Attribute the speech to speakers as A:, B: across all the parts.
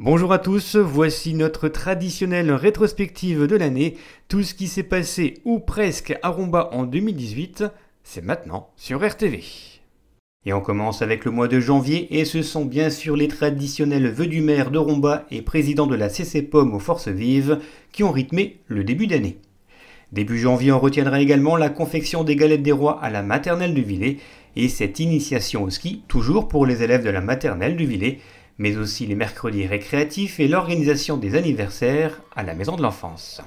A: Bonjour à tous, voici notre traditionnelle rétrospective de l'année. Tout ce qui s'est passé ou presque à Rumba en 2018, c'est maintenant sur RTV. Et on commence avec le mois de janvier et ce sont bien sûr les traditionnels vœux du maire de Rumba et président de la CCPOM aux Forces Vives qui ont rythmé le début d'année. Début janvier, on retiendra également la confection des galettes des rois à la maternelle du Villet et cette initiation au ski, toujours pour les élèves de la maternelle du Villet, mais aussi les mercredis récréatifs et l'organisation des anniversaires à la Maison de l'Enfance.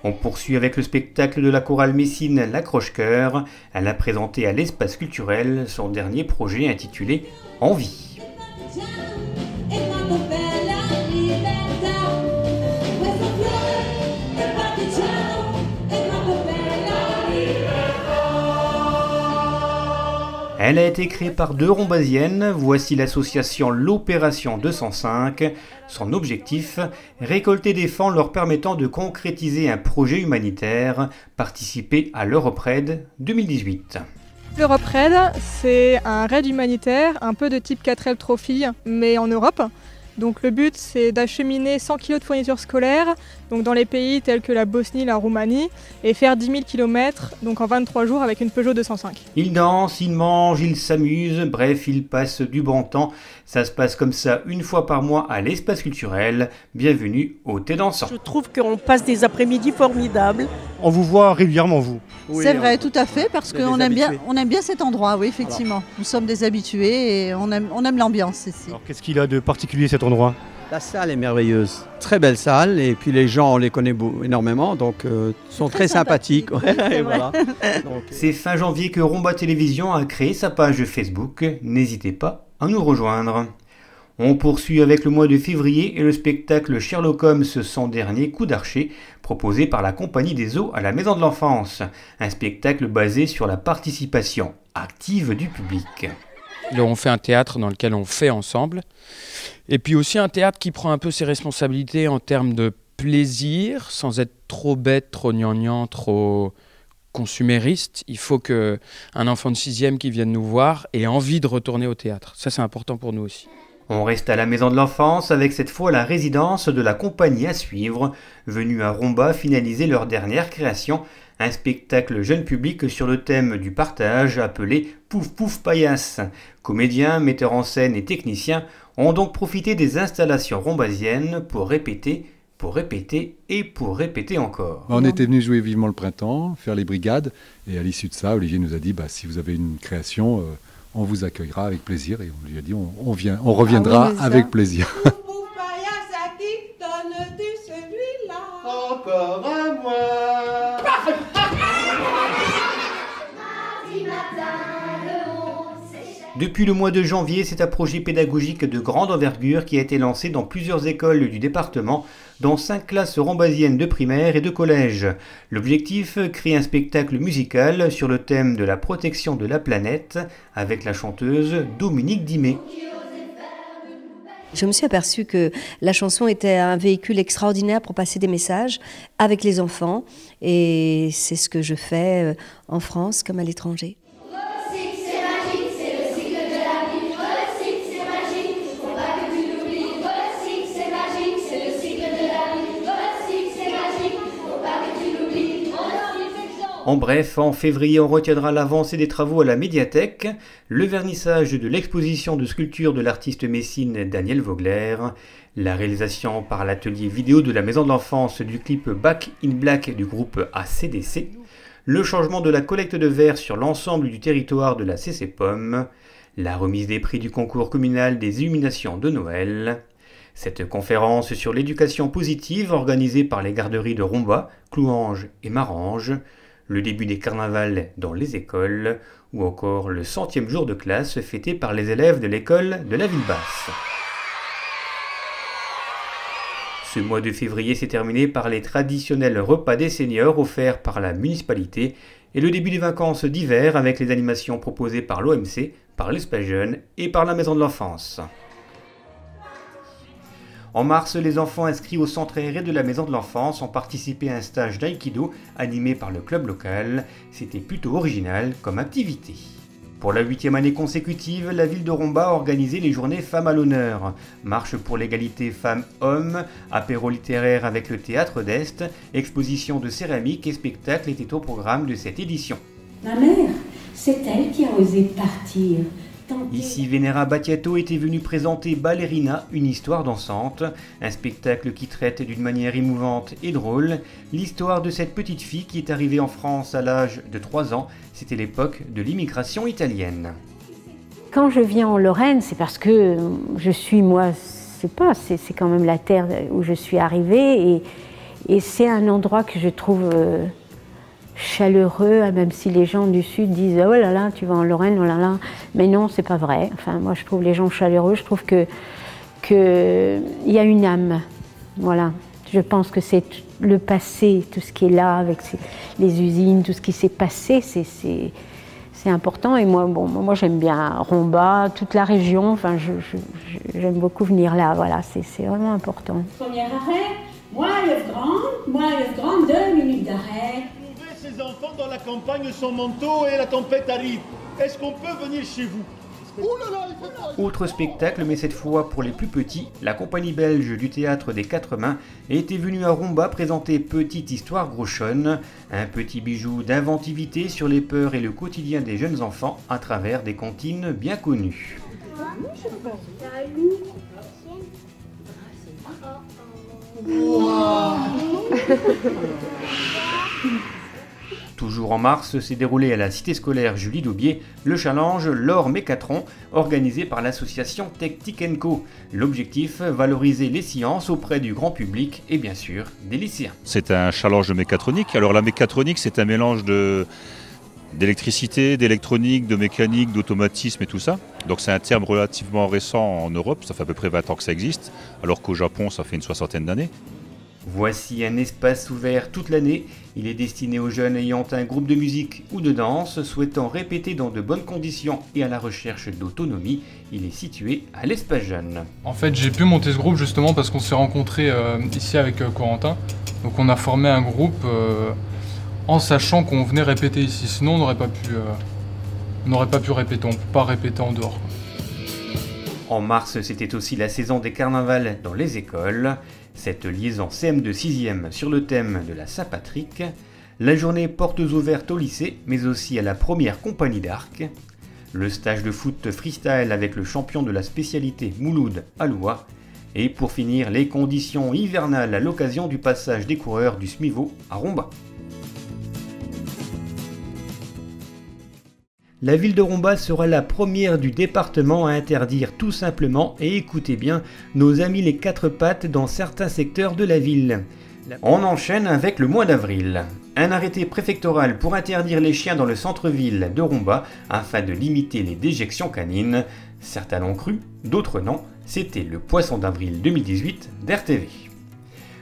A: On poursuit avec le spectacle de la chorale messine La Croche-Cœur. Elle a présenté à l'Espace Culturel son dernier projet intitulé Envie. Elle a été créée par deux Rombasiennes, voici l'association L'Opération 205. Son objectif, récolter des fonds leur permettant de concrétiser un projet humanitaire, participer à l'Europe-Raid 2018.
B: L'Europe-Raid, c'est un raid humanitaire, un peu de type 4L Trophy, mais en Europe. Donc le but, c'est d'acheminer 100 kg de fournitures scolaires donc dans les pays tels que la Bosnie, la Roumanie, et faire 10 000 km donc en 23 jours avec une Peugeot 205.
A: Ils dansent, ils mangent, ils s'amusent, bref, ils passent du bon temps. Ça se passe comme ça une fois par mois à l'Espace Culturel. Bienvenue au Thé Dansant.
C: Je trouve qu'on passe des après-midi formidables.
D: On vous voit régulièrement, vous.
E: Oui, c'est vrai, tout à fait, parce qu'on aime bien cet endroit, oui, effectivement. Alors. Nous sommes des habitués et on aime l'ambiance ici.
D: Alors, qu'est-ce qu'il a de particulier cet endroit ?
F: La salle est merveilleuse, très belle salle, et puis les gens, on les connaît énormément, donc sont très sympathiques.
E: Et
F: voilà.
A: C'est fin janvier que Rumba Télévision a créé sa page Facebook. N'hésitez pas à nous rejoindre. On poursuit avec le mois de février et le spectacle Sherlock Holmes, son dernier coup d'archer, proposé par la Compagnie des Eaux à la Maison de l'Enfance. Un spectacle basé sur la participation active du public.
G: On fait un théâtre dans lequel on fait ensemble. Et puis aussi un théâtre qui prend un peu ses responsabilités en termes de plaisir, sans être trop bête, trop gnangnan, trop consumériste. Il faut qu'un enfant de 6e qui vienne nous voir ait envie de retourner au théâtre. Ça, c'est important pour nous aussi.
A: On reste à la Maison de l'Enfance avec cette fois la résidence de la compagnie à suivre, venue à Rumba finaliser leur dernière création, un spectacle jeune public sur le thème du partage appelé Pouf Pouf Paillasse. Comédiens, metteurs en scène et techniciens ont donc profité des installations rombasiennes pour répéter et pour répéter encore.
H: On était venu jouer Vivement le Printemps, faire les brigades, et à l'issue de ça, Olivier nous a dit si vous avez une création, on vous accueillera avec plaisir, et on lui a dit on reviendra avec plaisir.
I: Encore un mois.
A: Depuis le mois de janvier, c'est un projet pédagogique de grande envergure qui a été lancé dans plusieurs écoles du département, dont 5 classes rombasiennes de primaire et de collège. L'objectif, créer un spectacle musical sur le thème de la protection de la planète avec la chanteuse Dominique Dimet.
J: Je me suis aperçue que la chanson était un véhicule extraordinaire pour passer des messages avec les enfants et c'est ce que je fais en France comme à l'étranger.
A: En bref, en février, on retiendra l'avancée des travaux à la médiathèque, le vernissage de l'exposition de sculpture de l'artiste messine Daniel Vogler, la réalisation par l'atelier vidéo de la Maison de l'Enfance du clip Back in Black du groupe ACDC, le changement de la collecte de verre sur l'ensemble du territoire de la CCPOM, la remise des prix du concours communal des illuminations de Noël, cette conférence sur l'éducation positive organisée par les garderies de Rumba, Clouange et Marange, le début des carnavals dans les écoles, ou encore le 100e jour de classe fêté par les élèves de l'école de la Ville-Basse. Ce mois de février s'est terminé par les traditionnels repas des seniors offerts par la municipalité et le début des vacances d'hiver avec les animations proposées par l'OMC, par l'Espace Jeune et par la Maison de l'Enfance. En mars, les enfants inscrits au centre aéré de la Maison de l'Enfance ont participé à un stage d'aïkido animé par le club local. C'était plutôt original comme activité. Pour la 8e année consécutive, la ville de Romba a organisé les journées Femmes à l'honneur. Marche pour l'égalité femmes-hommes, apéro littéraire avec le théâtre d'Est, exposition de céramique et spectacle étaient au programme de cette édition.
I: Ma mère, c'est elle qui a osé partir.
A: Ici, Vénéra Battiato était venue présenter Ballerina, une histoire dansante, un spectacle qui traite d'une manière émouvante et drôle l'histoire de cette petite fille qui est arrivée en France à l'âge de 3 ans. C'était l'époque de l'immigration italienne.
K: Quand je viens en Lorraine, c'est parce que je suis, moi, c'est quand même la terre où je suis arrivée et c'est un endroit que je trouve chaleureux, même si les gens du Sud disent « oh là là, tu vas en Lorraine, oh là là », mais non, c'est pas vrai. Enfin, moi, je trouve les gens chaleureux, je trouve qu'il y a une âme, voilà. Je pense que c'est le passé, tout ce qui est là, avec les usines, tout ce qui s'est passé, c'est important. Et moi j'aime bien Romba, toute la région, enfin, j'aime beaucoup venir là, voilà, c'est vraiment important.
I: Premier arrêt, Moelle-Grande, 2 minutes d'arrêt.
L: Ces enfants dans la campagne sans manteau et la tempête arrive. Est-ce qu'on peut venir chez vous?
A: Autre spectacle, mais cette fois pour les plus petits, la compagnie belge du théâtre des Quatre Mains était venue à Romba présenter Petite Histoire Groschonne, un petit bijou d'inventivité sur les peurs et le quotidien des jeunes enfants à travers des comptines bien connues. Toujours en mars, s'est déroulé à la cité scolaire Julie Daubier le challenge L'Or Mécatron, organisé par l'association Tech Co. L'objectif, valoriser les sciences auprès du grand public et bien sûr des lycéens.
M: C'est un challenge de mécatronique. Alors la mécatronique, c'est un mélange d'électricité, d'électronique, de mécanique, d'automatisme et tout ça. Donc c'est un terme relativement récent en Europe, ça fait à peu près 20 ans que ça existe, alors qu'au Japon, ça fait une 60aine d'années.
A: Voici un espace ouvert toute l'année. Il est destiné aux jeunes ayant un groupe de musique ou de danse, souhaitant répéter dans de bonnes conditions et à la recherche d'autonomie. Il est situé à l'Espace Jeune.
N: En fait, j'ai pu monter ce groupe justement parce qu'on s'est rencontrés ici avec Corentin. Donc on a formé un groupe en sachant qu'on venait répéter ici. Sinon, on n'aurait pas pu répéter. On ne peut pas répéter en dehors.
A: En mars, c'était aussi la saison des carnavals dans les écoles. Cette liaison CM2 6e sur le thème de la Saint-Patrick, la journée portes ouvertes au lycée, mais aussi à la première compagnie d'arc, le stage de foot freestyle avec le champion de la spécialité Mouloud Aloua, et pour finir, les conditions hivernales à l'occasion du passage des coureurs du SMIVO à Romba. La ville de Romba sera la première du département à interdire tout simplement, et écoutez bien, nos amis les quatre pattes dans certains secteurs de la ville. On enchaîne avec le mois d'avril. Un arrêté préfectoral pour interdire les chiens dans le centre-ville de Romba afin de limiter les déjections canines. Certains l'ont cru, d'autres non. C'était le poisson d'avril 2018 d'RTV.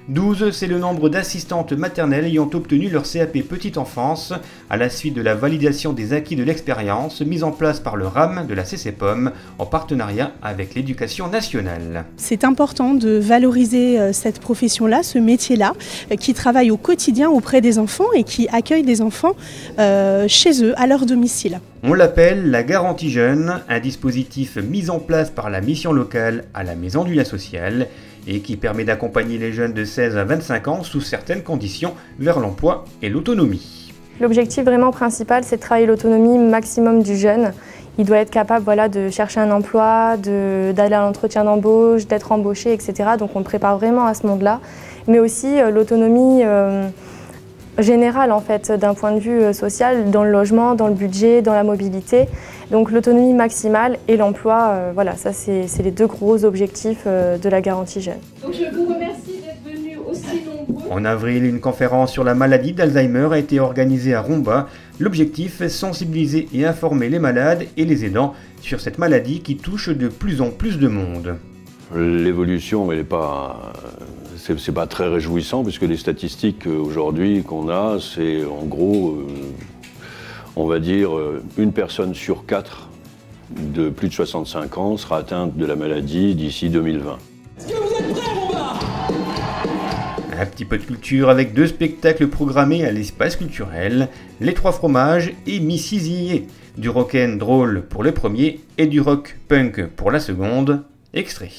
A: 12, c'est le nombre d'assistantes maternelles ayant obtenu leur CAP Petite Enfance à la suite de la validation des acquis de l'expérience mise en place par le RAM de la CCPOM en partenariat avec l'Éducation nationale.
O: C'est important de valoriser cette profession-là, ce métier-là, qui travaille au quotidien auprès des enfants et qui accueille des enfants chez eux, à leur domicile.
A: On l'appelle la garantie jeune, un dispositif mis en place par la mission locale à la Maison du Lien Social et qui permet d'accompagner les jeunes de 16 à 25 ans sous certaines conditions vers l'emploi et l'autonomie.
P: L'objectif vraiment principal, c'est de travailler l'autonomie maximum du jeune. Il doit être capable de chercher un emploi, d'aller à l'entretien d'embauche, d'être embauché, etc. Donc on le prépare vraiment à ce monde-là. Mais aussi l'autonomie générale en fait, d'un point de vue social, dans le logement, dans le budget, dans la mobilité. Donc l'autonomie maximale et l'emploi, voilà, ça c'est les deux gros objectifs de la garantie jeune.
I: Donc je vous remercie d'être venus aussi nombreux.
A: En avril, une conférence sur la maladie d'Alzheimer a été organisée à Romba. L'objectif est sensibiliser et informer les malades et les aidants sur cette maladie qui touche de plus en plus de monde.
Q: L'évolution, elle n'est pas... C'est pas très réjouissant puisque les statistiques aujourd'hui qu'on a, c'est en gros, on va dire, une personne sur 4 de plus de 65 ans sera atteinte de la maladie d'ici 2020.
A: Un Un petit peu de culture avec 2 spectacles programmés à l'espace culturel, Les Trois Fromages et Missy Zillier. Du rock'n drôle pour le premier et du rock punk pour la seconde. Extrait.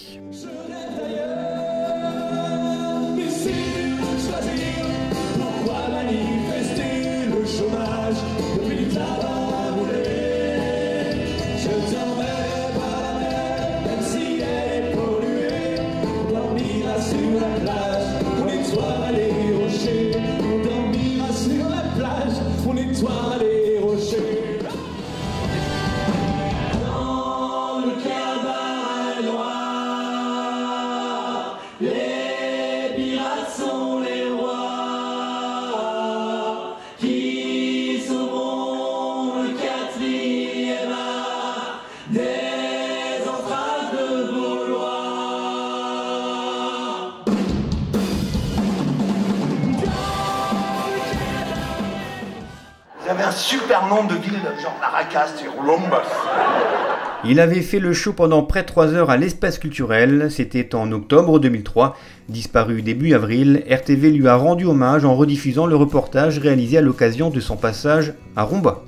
R: Il y avait un super nombre de villes, genre Maracas et Rumba.
A: Il avait fait le show pendant près de 3 heures à l'espace culturel, c'était en octobre 2003. Disparu début avril, RTV lui a rendu hommage en rediffusant le reportage réalisé à l'occasion de son passage à Rumba.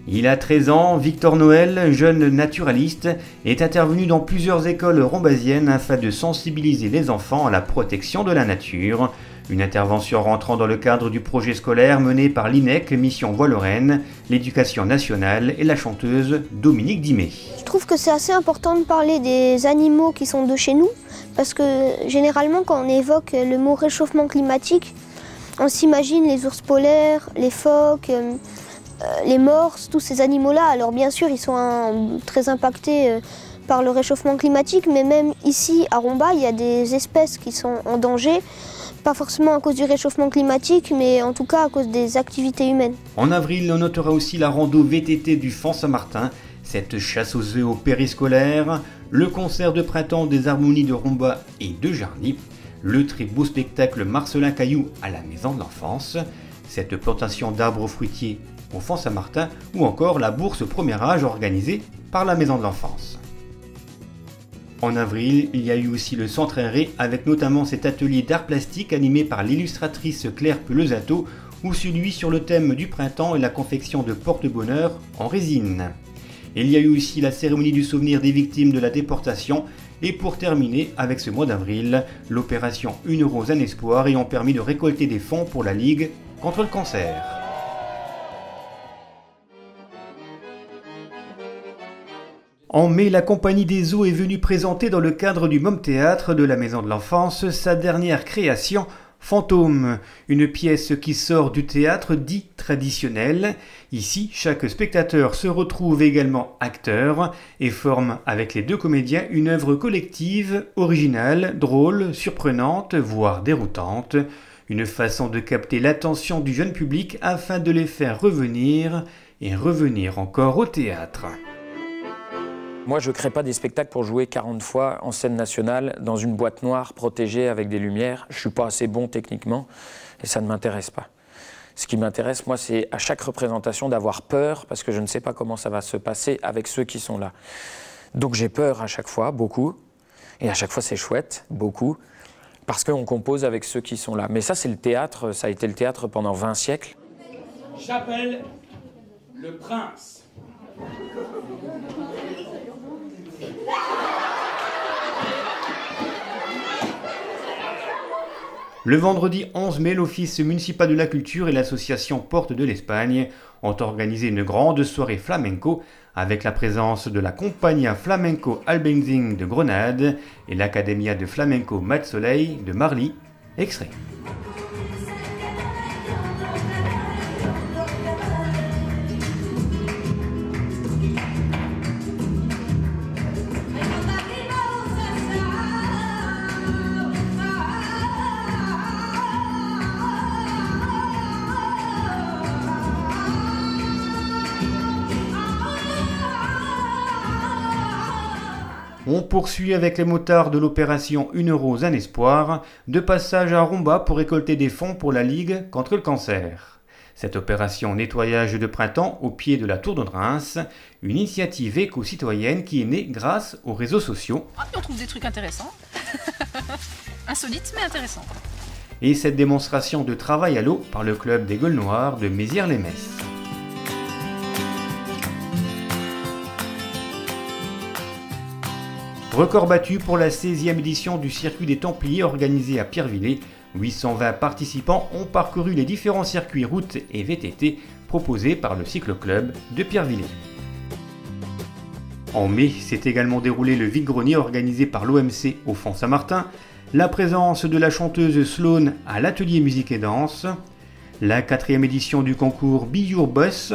A: Il a 13 ans, Victor Noël, jeune naturaliste, est intervenu dans plusieurs écoles rombasiennes afin de sensibiliser les enfants à la protection de la nature. Une intervention rentrant dans le cadre du projet scolaire mené par l'INEC, Mission Voix Lorraine, l'Éducation nationale et la chanteuse Dominique Dimet.
S: Je trouve que c'est assez important de parler des animaux qui sont de chez nous, parce que généralement quand on évoque le mot réchauffement climatique, on s'imagine les ours polaires, les phoques, les morses, tous ces animaux-là. Alors bien sûr, ils sont très impactés par le réchauffement climatique, mais même ici à Rumba, il y a des espèces qui sont en danger. Pas forcément à cause du réchauffement climatique, mais en tout cas à cause des activités humaines.
A: En avril, on notera aussi la rando VTT du Font Saint-Martin, cette chasse aux œufs au périscolaire, le concert de printemps des harmonies de Rumba et de Jarny, le très beau spectacle Marcelin Caillou à la Maison de l'Enfance, cette plantation d'arbres fruitiers au Font Saint-Martin ou encore la bourse premier âge organisée par la Maison de l'Enfance. En avril, il y a eu aussi le Centre Aéré avec notamment cet atelier d'art plastique animé par l'illustratrice Claire Pelosato ou celui sur le thème du printemps et la confection de porte-bonheur en résine. Il y a eu aussi la cérémonie du souvenir des victimes de la déportation et pour terminer avec ce mois d'avril, l'opération 1 € un espoir ayant permis de récolter des fonds pour la Ligue contre le cancer. En mai, la Compagnie des Eaux est venue présenter dans le cadre du MOM Théâtre de la Maison de l'Enfance sa dernière création, Fantôme, une pièce qui sort du théâtre dit traditionnel. Ici, chaque spectateur se retrouve également acteur et forme avec les 2 comédiens une œuvre collective, originale, drôle, surprenante, voire déroutante. Une façon de capter l'attention du jeune public afin de les faire revenir et revenir encore au théâtre.
T: Moi, je ne crée pas des spectacles pour jouer 40 fois en scène nationale dans une boîte noire protégée avec des lumières. Je ne suis pas assez bon techniquement et ça ne m'intéresse pas. Ce qui m'intéresse, moi, c'est à chaque représentation d'avoir peur parce que je ne sais pas comment ça va se passer avec ceux qui sont là. Donc j'ai peur à chaque fois, beaucoup. Et à chaque fois, c'est chouette, beaucoup. Parce qu'on compose avec ceux qui sont là. Mais ça, c'est le théâtre. Ça a été le théâtre pendant 20 siècles.
U: J'appelle le prince.
A: Le vendredi 11 mai, l'Office municipal de la culture et l'association Porte de l'Espagne ont organisé une grande soirée flamenco avec la présence de la Compagnia Flamenco Albenzing de Grenade et l'Academia de Flamenco Mat Soleil de Marly. Extrait. On poursuit avec les motards de l'opération 1 € un espoir, de passage à Rumba pour récolter des fonds pour la Ligue contre le cancer. Cette opération nettoyage de printemps au pied de la Tour de Reims, une initiative éco-citoyenne qui est née grâce aux réseaux sociaux.
V: Ah, on trouve des trucs intéressants, insolites mais intéressants.
A: et cette démonstration de travail à l'eau par le club des Gaules Noires de Mézières-les-Messes. Record battu pour la 16e édition du circuit des Templiers organisé à Pierrevillers. 820 participants ont parcouru les différents circuits routes et VTT proposés par le cyclo-club de Pierrevillers. En mai, s'est également déroulé le vide-grenier organisé par l'OMC au Font Saint-Martin, la présence de la chanteuse Sloane à l'atelier musique et danse, la 4e édition du concours Be Your Boss,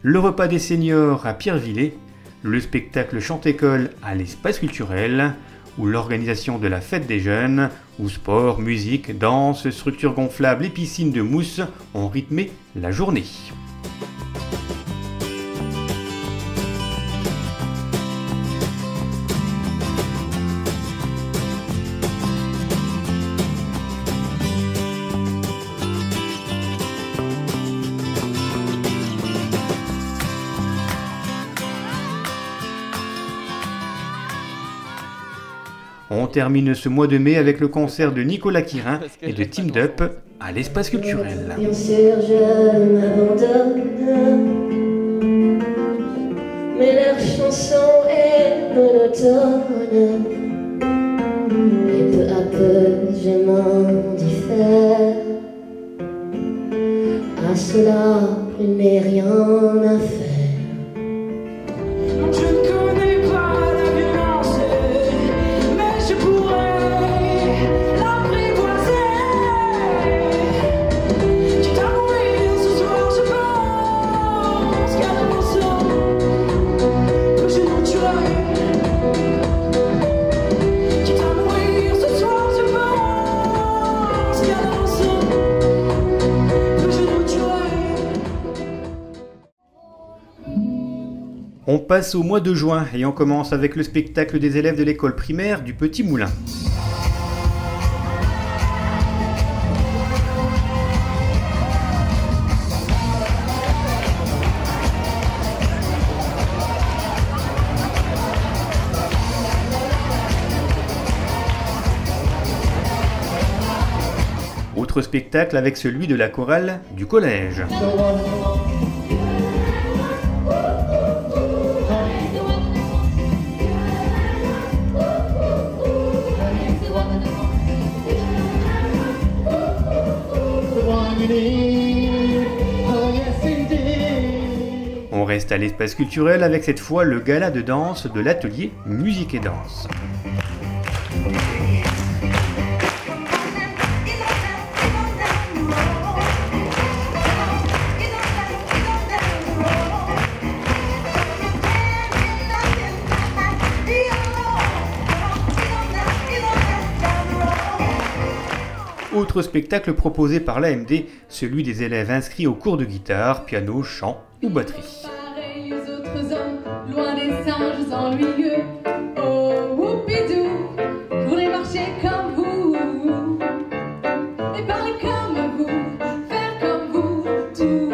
A: le repas des seniors à Pierrevillers, le spectacle chant-école à l'espace culturel, ou l'organisation de la fête des jeunes, où sport, musique, danse, structures gonflables et piscines de mousse ont rythmé la journée. On termine ce mois de mai avec le concert de Nicolas Quirin et de Team Up à l'espace culturel.
B: Bien sûr, je m'abandonne, mais leur chanson est monotone. Et peu à peu, je m'en diffère. À cela, il n'est rien à faire.
A: On passe au mois de juin et on commence avec le spectacle des élèves de l'école primaire du Petit Moulin. Autre spectacle avec celui de la chorale du collège. On reste à l'espace culturel avec cette fois le gala de danse de l'atelier musique et danse. Autre spectacle proposé par l'AMD, celui des élèves inscrits au cours de guitare, piano, chant ou batterie.
B: Pareils aux autres hommes, loin des singes ennuyeux. Oh, whoopidou, je voudrais marcher comme vous, et parler comme vous, faire comme vous, tout.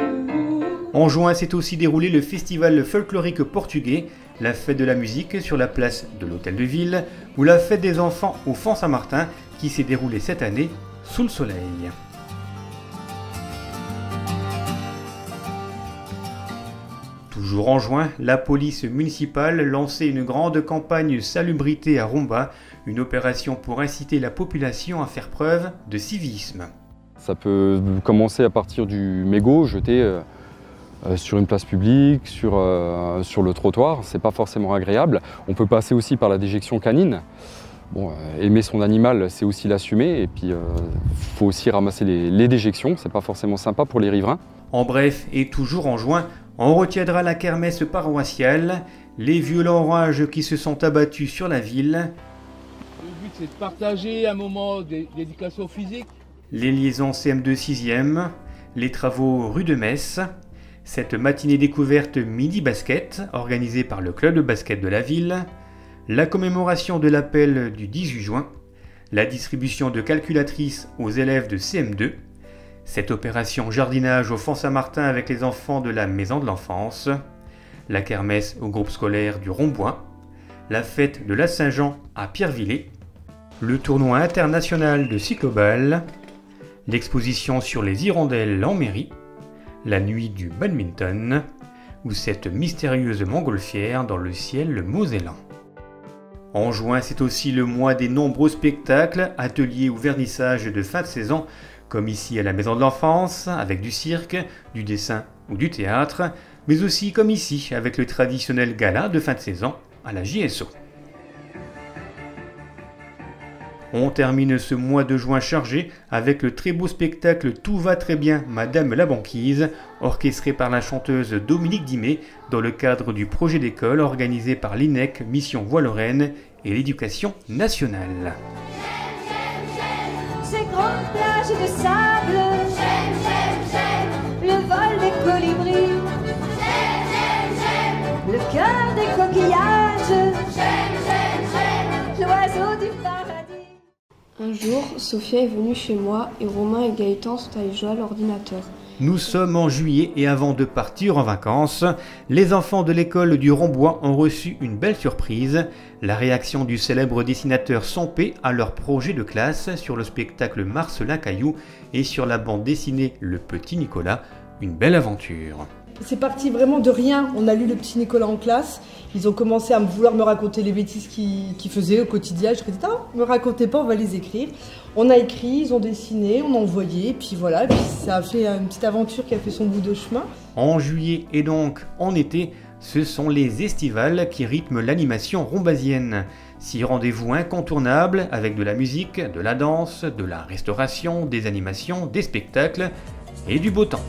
A: En juin s'est aussi déroulé le festival folklorique portugais, la fête de la musique sur la place de l'Hôtel de Ville, ou la fête des enfants au Font Saint-Martin, qui s'est déroulée cette année sous le soleil. Toujours en juin, la police municipale lançait une grande campagne salubrité à Romba, une opération pour inciter la population à faire preuve de civisme.
V: Ça peut commencer à partir du mégot jeté sur une place publique, sur le trottoir, c'est pas forcément agréable. On peut passer aussi par la déjection canine. Bon, aimer son animal, c'est aussi l'assumer, et puis faut aussi ramasser les déjections, c'est pas forcément sympa pour les riverains.
A: En bref, et toujours en juin, on retiendra la kermesse paroissiale, les violents orages qui se sont abattus sur la ville.
W: Le but c'est de partager un moment d'éducation physique.
A: Les liaisons CM2 6e, les travaux rue de Metz, cette matinée découverte midi basket organisée par le club de basket de la ville, la commémoration de l'appel du 18 juin, la distribution de calculatrices aux élèves de CM2, cette opération jardinage au Font Saint-Martin avec les enfants de la Maison de l'Enfance, la kermesse au groupe scolaire du Rombois, la fête de la Saint-Jean à Pierrevillers, le tournoi international de cycloball, l'exposition sur les hirondelles en mairie, la nuit du badminton ou cette mystérieuse montgolfière dans le ciel mosellan. En juin, c'est aussi le mois des nombreux spectacles, ateliers ou vernissages de fin de saison, comme ici à la Maison de l'Enfance, avec du cirque, du dessin ou du théâtre, mais aussi comme ici avec le traditionnel gala de fin de saison à la JSO. On termine ce mois de juin chargé avec le très beau spectacle Tout va très bien, Madame la Banquise, orchestré par la chanteuse Dominique Dimet dans le cadre du projet d'école organisé par l'INEC, Mission Voix-Lorraine et l'Éducation nationale.
B: Ces grandes plages de sable, le vol des colibris, le cœur des coquillages, l'oiseau du paradis.
C: Un jour, Sophia est venue chez moi et Romain et Gaëtan sont allés jouer à l'ordinateur.
A: Nous sommes en juillet et avant de partir en vacances, les enfants de l'école du Rombois ont reçu une belle surprise, la réaction du célèbre dessinateur Sompé à leur projet de classe sur le spectacle Marcelin Caillou et sur la bande dessinée Le Petit Nicolas, une belle aventure.
D: C'est parti vraiment de rien. On a lu Le Petit Nicolas en classe. Ils ont commencé à vouloir me raconter les bêtises qu'ils faisaient au quotidien. Je me disais, non, me racontez pas, on va les écrire. On a écrit, ils ont dessiné, on a envoyé, et puis voilà. Et puis ça a fait une petite aventure qui a fait son bout de chemin.
A: En juillet et donc en été, ce sont les estivales qui rythment l'animation rombasienne. 6 rendez-vous incontournables avec de la musique, de la danse, de la restauration, des animations, des spectacles et du beau temps.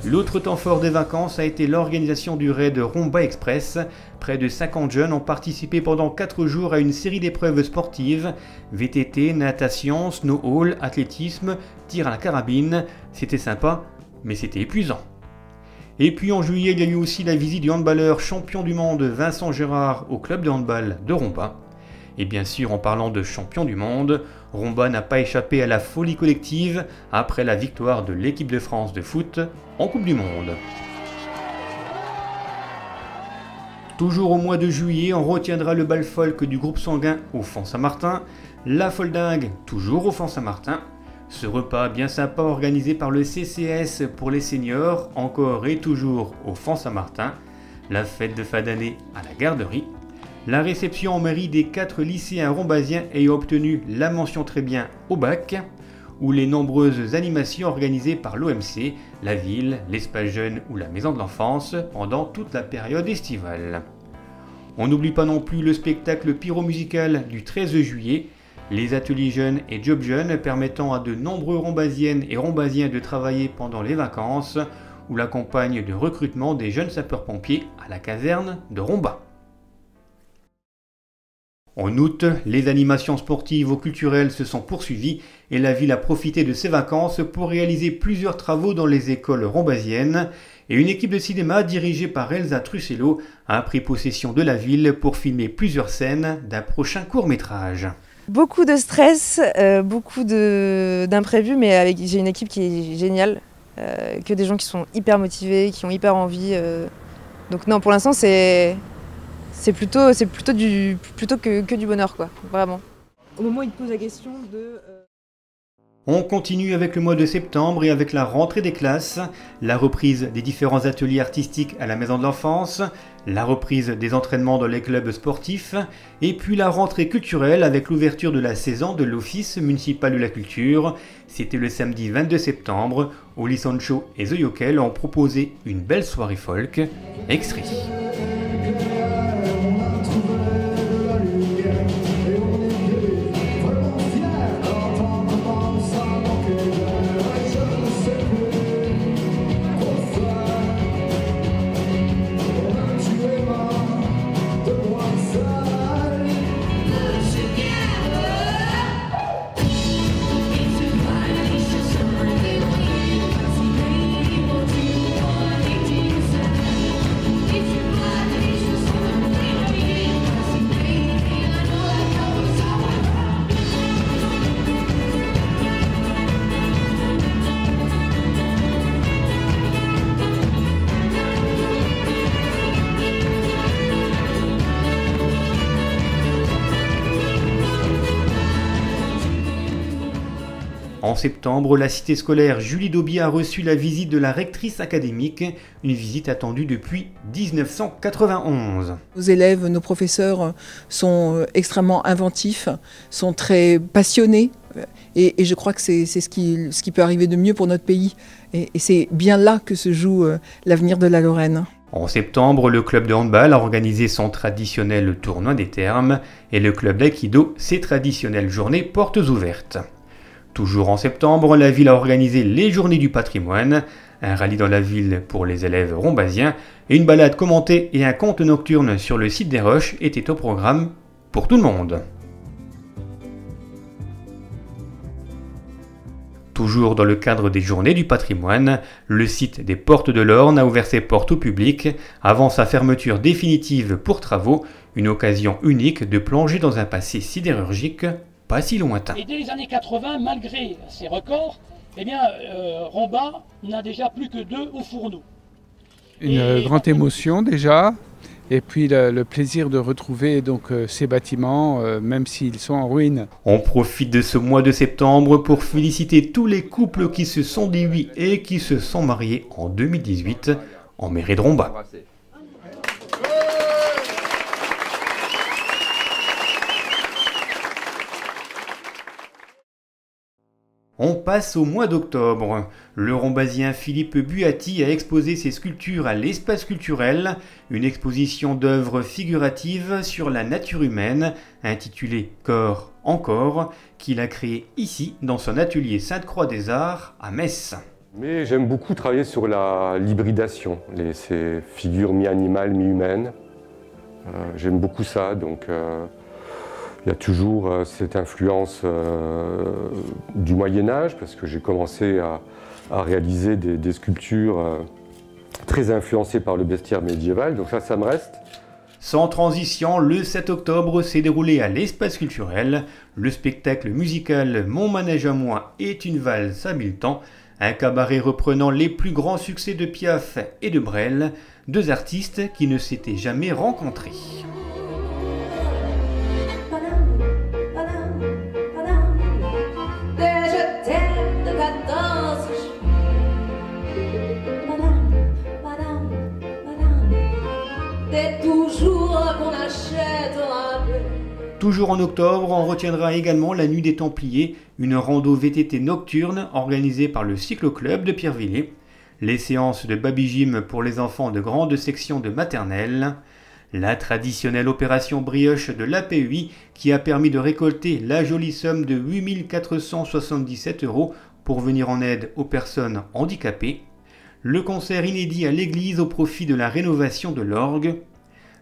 A: L'autre temps fort des vacances a été l'organisation du raid Romba Express. Près de 50 jeunes ont participé pendant 4 jours à une série d'épreuves sportives, VTT, natation, snowball, athlétisme, tir à la carabine. C'était sympa, mais c'était épuisant. Et puis en juillet, il y a eu aussi la visite du handballeur champion du monde Vincent Gérard au club de handball de Romba. Et bien sûr, en parlant de champion du monde, Romba n'a pas échappé à la folie collective après la victoire de l'équipe de France de foot en Coupe du Monde. Toujours au mois de juillet, on retiendra le bal folk du groupe sanguin au Font Saint-Martin, la foldingue toujours au Font Saint-Martin, ce repas bien sympa organisé par le CCS pour les seniors, encore et toujours au Font Saint-Martin, la fête de fin d'année à la garderie, la réception en mairie des 4 lycéens rombasiens ayant obtenu la mention très bien au bac, ou les nombreuses animations organisées par l'OMC, la ville, l'espace jeune ou la maison de l'enfance pendant toute la période estivale. On n'oublie pas non plus le spectacle pyro-musical du 13 juillet, les ateliers jeunes et jobs jeunes permettant à de nombreux rombasiennes et rombasiens de travailler pendant les vacances, ou la campagne de recrutement des jeunes sapeurs-pompiers à la caserne de Romba. En août, les animations sportives ou culturelles se sont poursuivies et la ville a profité de ses vacances pour réaliser plusieurs travaux dans les écoles rombasiennes et une équipe de cinéma dirigée par Elsa Trussello a pris possession de la ville pour filmer plusieurs scènes d'un prochain court-métrage.
E: Beaucoup de stress, beaucoup d'imprévus, mais j'ai une équipe qui est géniale, que des gens qui sont hyper motivés, qui ont hyper envie. Donc non, pour l'instant c'est plutôt que du bonheur, quoi, vraiment.
D: Au moment où il te pose la question de...
A: On continue avec le mois de septembre et avec la rentrée des classes, la reprise des différents ateliers artistiques à la Maison de l'Enfance, la reprise des entraînements dans les clubs sportifs, et puis la rentrée culturelle avec l'ouverture de la saison de l'Office municipal de la culture. C'était le samedi 22 septembre, où Lissancho et The Yokel ont proposé une belle soirée folk. Extrait. En septembre, la cité scolaire Julie Daubier a reçu la visite de la rectrice académique, une visite attendue depuis 1991.
F: Nos élèves, nos professeurs sont extrêmement inventifs, sont très passionnés et je crois que c'est ce qui peut arriver de mieux pour notre pays. Et c'est bien là que se joue l'avenir de la Lorraine.
A: En septembre, le club de handball a organisé son traditionnel tournoi des termes et le club d'aïkido ses traditionnelles journées portes ouvertes. Toujours en septembre, la ville a organisé les Journées du patrimoine, un rallye dans la ville pour les élèves rombasiens et une balade commentée et un conte nocturne sur le site des Roches étaient au programme pour tout le monde. Toujours dans le cadre des Journées du patrimoine, le site des Portes de l'Orne a ouvert ses portes au public avant sa fermeture définitive pour travaux, une occasion unique de plonger dans un passé sidérurgique pas si lointain.
U: Et dès les années 80, malgré ces records, eh bien, Romba n'a déjà plus que 2 au fourneau.
W: Une grande émotion déjà, et puis le plaisir de retrouver donc ces bâtiments, même s'ils sont en ruine.
A: On profite de ce mois de septembre pour féliciter tous les couples qui se sont dit oui et qui se sont mariés en 2018 en mairie de Romba. On passe au mois d'octobre. Le rombasien Philippe Buati a exposé ses sculptures à l'espace culturel, une exposition d'œuvres figuratives sur la nature humaine, intitulée Corps encore, qu'il a créée ici, dans son atelier Sainte-Croix des Arts, à Metz.
V: Mais j'aime beaucoup travailler sur l'hybridation, ces figures mi-animales, mi-humaines. J'aime beaucoup ça, donc... Il y a toujours cette influence du Moyen-Âge, parce que j'ai commencé à réaliser des sculptures très influencées par le bestiaire médiéval, donc ça me reste.
A: Sans transition, le 7 octobre s'est déroulé à l'espace culturel le spectacle musical Mon manège à moi est une valse à 1000 temps, un cabaret reprenant les plus grands succès de Piaf et de Brel, 2 artistes qui ne s'étaient jamais rencontrés. Toujours en octobre, on retiendra également la Nuit des Templiers, une rando VTT nocturne organisée par le Cyclo-Club de Pierrevillers, les séances de baby-gym pour les enfants de grande section de maternelle, la traditionnelle opération brioche de l'APUI qui a permis de récolter la jolie somme de 8 477 € pour venir en aide aux personnes handicapées, le concert inédit à l'église au profit de la rénovation de l'orgue,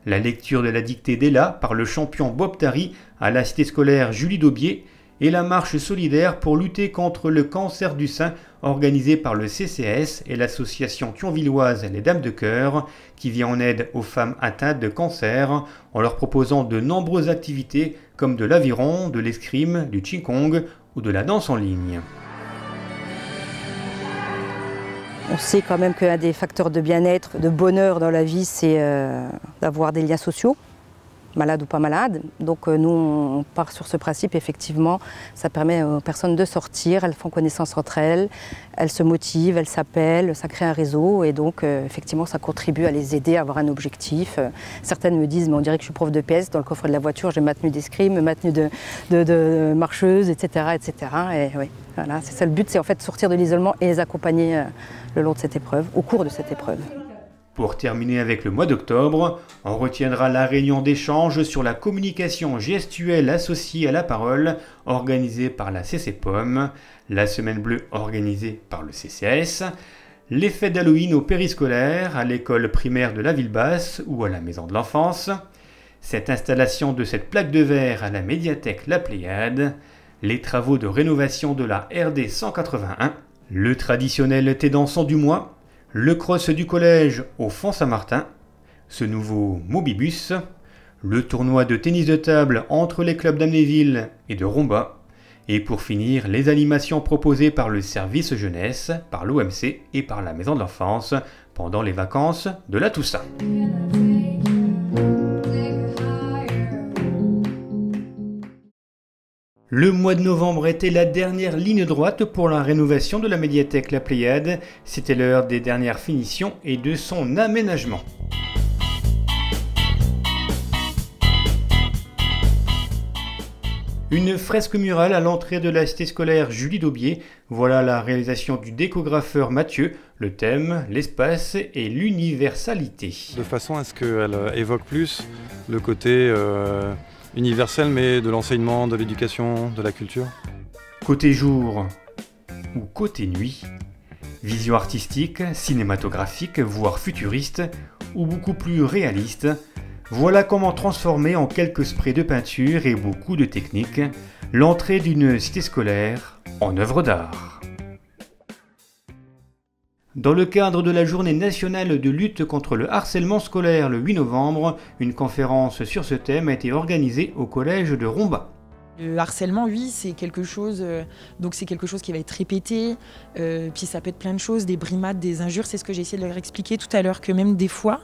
A: la lecture de la dictée d'Ella par le champion Bob Tari à la cité scolaire Julie Daubier et la marche solidaire pour lutter contre le cancer du sein organisée par le CCS et l'association thionvilloise Les Dames de Cœur qui vient en aide aux femmes atteintes de cancer en leur proposant de nombreuses activités comme de l'aviron, de l'escrime, du qigong ou de la danse en ligne.
G: On sait quand même qu'un des facteurs de bien-être, de bonheur dans la vie, c'est d'avoir des liens sociaux, malades ou pas malades. Donc nous, on part sur ce principe, effectivement, ça permet aux personnes de sortir, elles font connaissance entre elles, elles se motivent, elles s'appellent, ça crée un réseau et donc effectivement ça contribue à les aider à avoir un objectif. Certaines me disent, mais on dirait que je suis prof de PS, dans le coffre de la voiture j'ai ma tenue d'escrime, ma tenue de marcheuse, etc. etc. Et oui, voilà, c'est ça le but, c'est en fait de sortir de l'isolement et les accompagner le long de cette épreuve, au cours de cette épreuve.
A: Pour terminer avec le mois d'octobre, on retiendra la réunion d'échange sur la communication gestuelle associée à la parole organisée par la CCPOM, la Semaine Bleue organisée par le CCAS, les fêtes d'Halloween au périscolaire, à l'école primaire de la Ville-Basse ou à la Maison de l'Enfance, cette installation de cette plaque de verre à la médiathèque La Pléiade, les travaux de rénovation de la RD 181, le traditionnel thé dansant du mois, le cross du collège au Fond Saint-Martin, ce nouveau Mobibus, le tournoi de tennis de table entre les clubs d'Amnéville et de Romba, et pour finir, les animations proposées par le service jeunesse, par l'OMC et par la Maison de l'Enfance pendant les vacances de la Toussaint. Le mois de novembre était la dernière ligne droite pour la rénovation de la médiathèque La Pléiade. C'était l'heure des dernières finitions et de son aménagement. Une fresque murale à l'entrée de la cité scolaire Julie Daubier. Voilà la réalisation du décographeur Mathieu. Le thème, l'espace et l'universalité.
H: De façon à ce qu'elle évoque plus le côté universel, mais de l'enseignement, de l'éducation, de la culture.
A: Côté jour ou côté nuit, vision artistique, cinématographique, voire futuriste, ou beaucoup plus réaliste. Voilà comment transformer en quelques sprays de peinture et beaucoup de techniques l'entrée d'une cité scolaire en œuvre d'art. Dans le cadre de la journée nationale de lutte contre le harcèlement scolaire le 8 novembre, une conférence sur ce thème a été organisée au collège de Romba.
J: Le harcèlement, oui, c'est quelque chose, qui va être répété, puis ça peut être plein de choses, des brimades, des injures, c'est ce que j'ai essayé de leur expliquer tout à l'heure, que même des fois,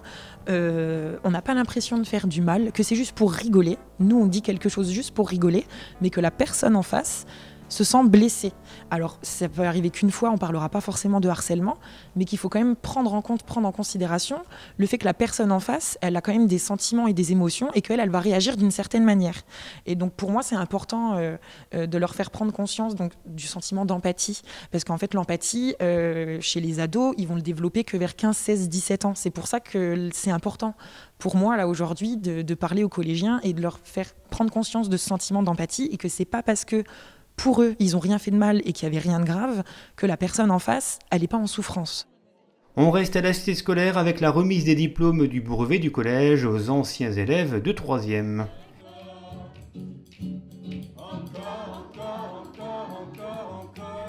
J: on n'a pas l'impression de faire du mal, que c'est juste pour rigoler. Nous, on dit quelque chose juste pour rigoler, mais que la personne en face se sent blessée. Alors, ça peut arriver qu'une fois, on ne parlera pas forcément de harcèlement, mais qu'il faut quand même prendre en considération le fait que la personne en face, elle a quand même des sentiments et des émotions et qu'elle va réagir d'une certaine manière. Et donc, pour moi, c'est important de leur faire prendre conscience du sentiment d'empathie. Parce qu'en fait, l'empathie, chez les ados, ils vont le développer que vers 15, 16, 17 ans. C'est pour ça que c'est important pour moi, là, aujourd'hui, de parler aux collégiens et de leur faire prendre conscience de ce sentiment d'empathie et que c'est pas parce que pour eux, ils n'ont rien fait de mal et qu'il n'y avait rien de grave, que la personne en face, elle n'est pas en souffrance.
A: On reste à la cité scolaire avec la remise des diplômes du brevet du collège aux anciens élèves de 3e.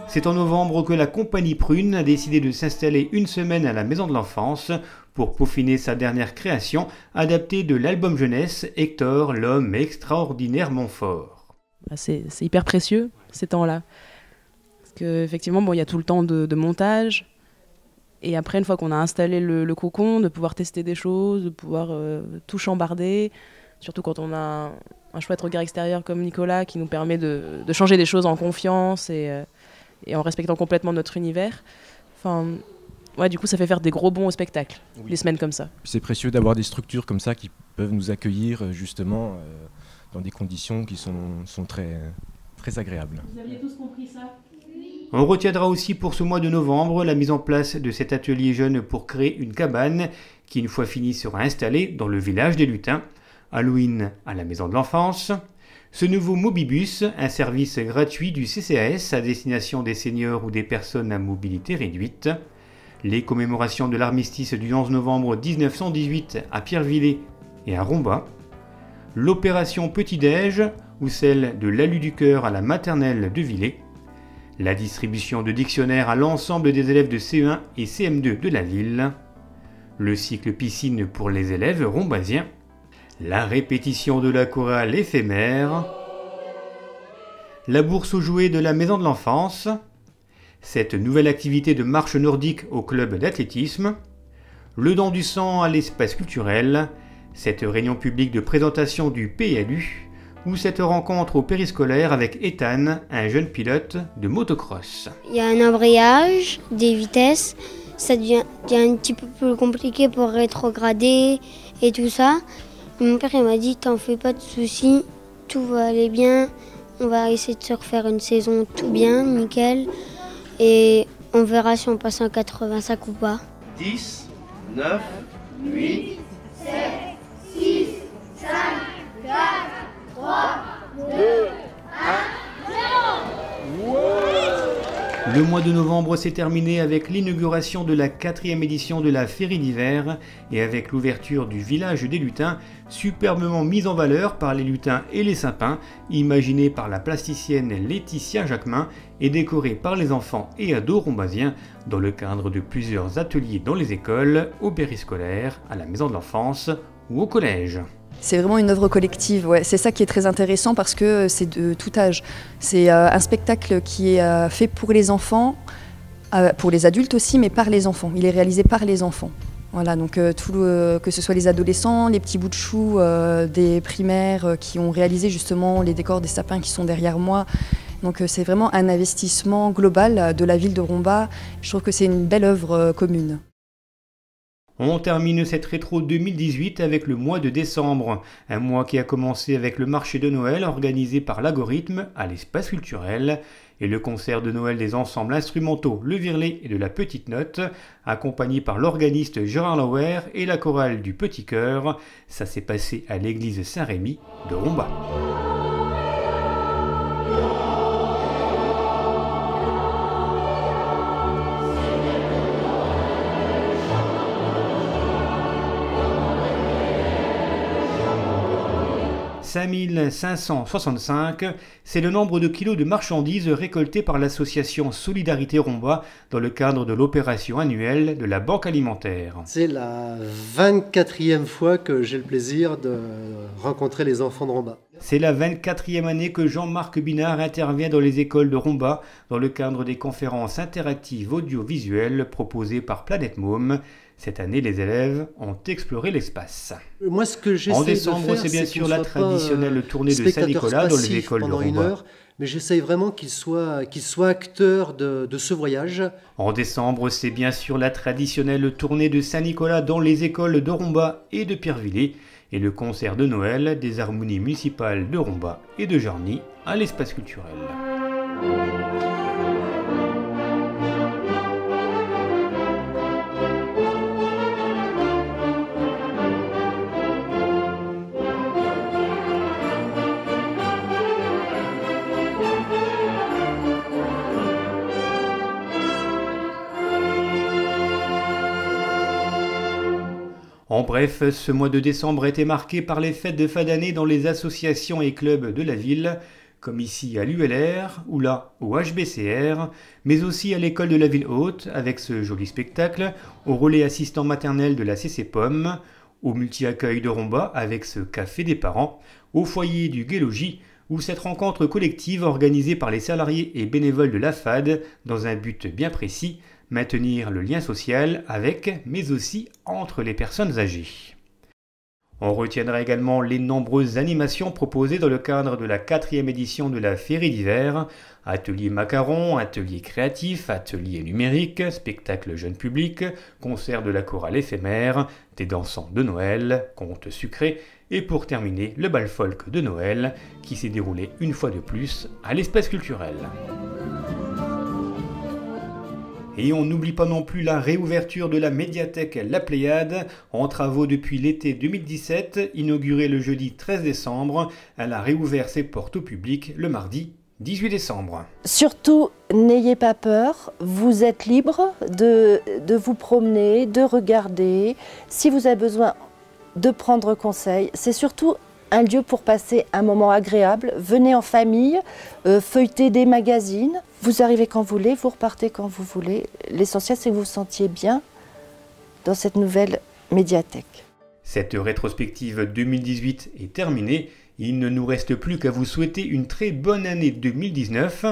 A: C'est en novembre que la compagnie Prune a décidé de s'installer une semaine à la Maison de l'Enfance pour peaufiner sa dernière création, adaptée de l'album jeunesse Hector, l'homme extraordinaire Montfort.
K: C'est hyper précieux ces temps-là. Parce qu'effectivement, il y a tout le temps de montage. Et après, une fois qu'on a installé le cocon, de pouvoir tester des choses, de pouvoir tout chambarder. Surtout quand on a un chouette regard extérieur comme Nicolas qui nous permet de changer des choses en confiance et en respectant complètement notre univers. Du coup, ça fait faire des gros bons au spectacle, les semaines comme ça.
X: C'est précieux d'avoir des structures comme ça qui peuvent nous accueillir justement dans des conditions qui sont très, très agréables.
U: Vous aviez tous compris ça ?
A: On retiendra aussi pour ce mois de novembre la mise en place de cet atelier jeune pour créer une cabane qui, une fois finie, sera installée dans le village des Lutins. Halloween à la Maison de l'Enfance. Ce nouveau Mobibus, un service gratuit du CCAS à destination des seniors ou des personnes à mobilité réduite. Les commémorations de l'armistice du 11 novembre 1918 à Pierrevillers et à Romba. L'opération Petit-Déj ou celle de l'Alu du Cœur à la maternelle de Villers. La distribution de dictionnaires à l'ensemble des élèves de CE1 et CM2 de la ville. Le cycle piscine pour les élèves rombasiens. La répétition de la chorale éphémère. La bourse aux jouets de la Maison de l'Enfance. Cette nouvelle activité de marche nordique au club d'athlétisme. Le don du sang à l'espace culturel. Cette réunion publique de présentation du PLU ou cette rencontre au périscolaire avec Ethan, un jeune pilote de motocross.
Y: Il y a un embrayage, des vitesses, ça devient un petit peu plus compliqué pour rétrograder et tout ça. Mon père il m'a dit t'en fais pas de soucis, tout va aller bien, on va essayer de se refaire une saison tout bien, nickel, et on verra si on passe en 85 ou pas.
R: 10, 9, 8,
B: 7, 6, 5, 4, 3, 2, 1, 0.
A: Le mois de novembre s'est terminé avec l'inauguration de la 4e édition de la Féerie d'hiver et avec l'ouverture du village des Lutins, superbement mise en valeur par les lutins et les sapins, imaginée par la plasticienne Laetitia Jacquemin et décorée par les enfants et ados rombasiens dans le cadre de plusieurs ateliers dans les écoles, au périscolaire, à la Maison de l'Enfance ou au collège.
Z: C'est vraiment une œuvre collective, ouais. C'est ça qui est très intéressant parce que c'est de tout âge. C'est un spectacle qui est fait pour les enfants, pour les adultes aussi, mais par les enfants. Il est réalisé par les enfants. Voilà, donc que ce soit les adolescents, les petits bouts de choux des primaires qui ont réalisé justement les décors des sapins qui sont derrière moi. Donc c'est vraiment un investissement global de la ville de Romba. Je trouve que c'est une belle œuvre commune.
A: On termine cette rétro 2018 avec le mois de décembre, un mois qui a commencé avec le marché de Noël organisé par l'Algorithme à l'espace culturel et le concert de Noël des ensembles instrumentaux Le Virlet et de la Petite Note, accompagné par l'organiste Gérard Lauer et la chorale du Petit Chœur. Ça s'est passé à l'église Saint-Rémy de Romba. 5565, c'est le nombre de kilos de marchandises récoltés par l'association Solidarité Romba dans le cadre de l'opération annuelle de la Banque alimentaire.
I: C'est la 24e fois que j'ai le plaisir de rencontrer les enfants de Romba.
A: C'est la 24e année que Jean-Marc Binard intervient dans les écoles de Romba dans le cadre des conférences interactives audiovisuelles proposées par Planète Môme. Cette année, les élèves ont exploré l'espace.
I: Moi, ce que j'essaie
A: en décembre, c'est bien sûr la traditionnelle tournée de Saint-Nicolas dans les écoles de Romba.
I: Mais j'essaye vraiment qu'ils soient acteurs de ce voyage.
A: En décembre, c'est bien sûr la traditionnelle tournée de Saint-Nicolas dans les écoles de Romba et de Pierrevillers et le concert de Noël des harmonies municipales de Romba et de Jarny à l'espace culturel. En bref, ce mois de décembre a été marqué par les fêtes de fin d'année dans les associations et clubs de la ville, comme ici à l'ULR ou là au HBCR, mais aussi à l'école de la ville haute avec ce joli spectacle, au relais assistant maternel de la CC-POM, au multi-accueil de Romba avec ce café des parents, au foyer du Gué-Logis, ou cette rencontre collective organisée par les salariés et bénévoles de la FAD dans un but bien précis, maintenir le lien social avec, mais aussi entre les personnes âgées. On retiendra également les nombreuses animations proposées dans le cadre de la 4e édition de la Féerie d'hiver, ateliers macarons, ateliers créatifs, ateliers numériques, spectacles jeunes publics, concerts de la chorale éphémère, des dansants de Noël, contes sucrés, et pour terminer, le bal folk de Noël, qui s'est déroulé une fois de plus à l'espace culturel. Et on n'oublie pas non plus la réouverture de la médiathèque La Pléiade, en travaux depuis l'été 2017, inaugurée le jeudi 13 décembre. Elle a réouvert ses portes au public le mardi 18 décembre.
L: Surtout, n'ayez pas peur, vous êtes libre de vous promener, de regarder. Si vous avez besoin de prendre conseil, c'est surtout un lieu pour passer un moment agréable. Venez en famille, feuilletez des magazines. Vous arrivez quand vous voulez, vous repartez quand vous voulez. L'essentiel, c'est que vous vous sentiez bien dans cette nouvelle médiathèque.
A: Cette rétrospective 2018 est terminée. Il ne nous reste plus qu'à vous souhaiter une très bonne année 2019.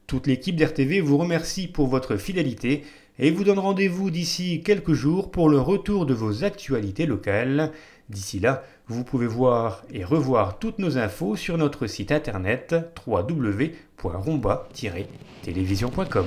A: Toute l'équipe d'RTV vous remercie pour votre fidélité et vous donne rendez-vous d'ici quelques jours pour le retour de vos actualités locales. D'ici là, vous pouvez voir et revoir toutes nos infos sur notre site internet www.romba-télévision.com.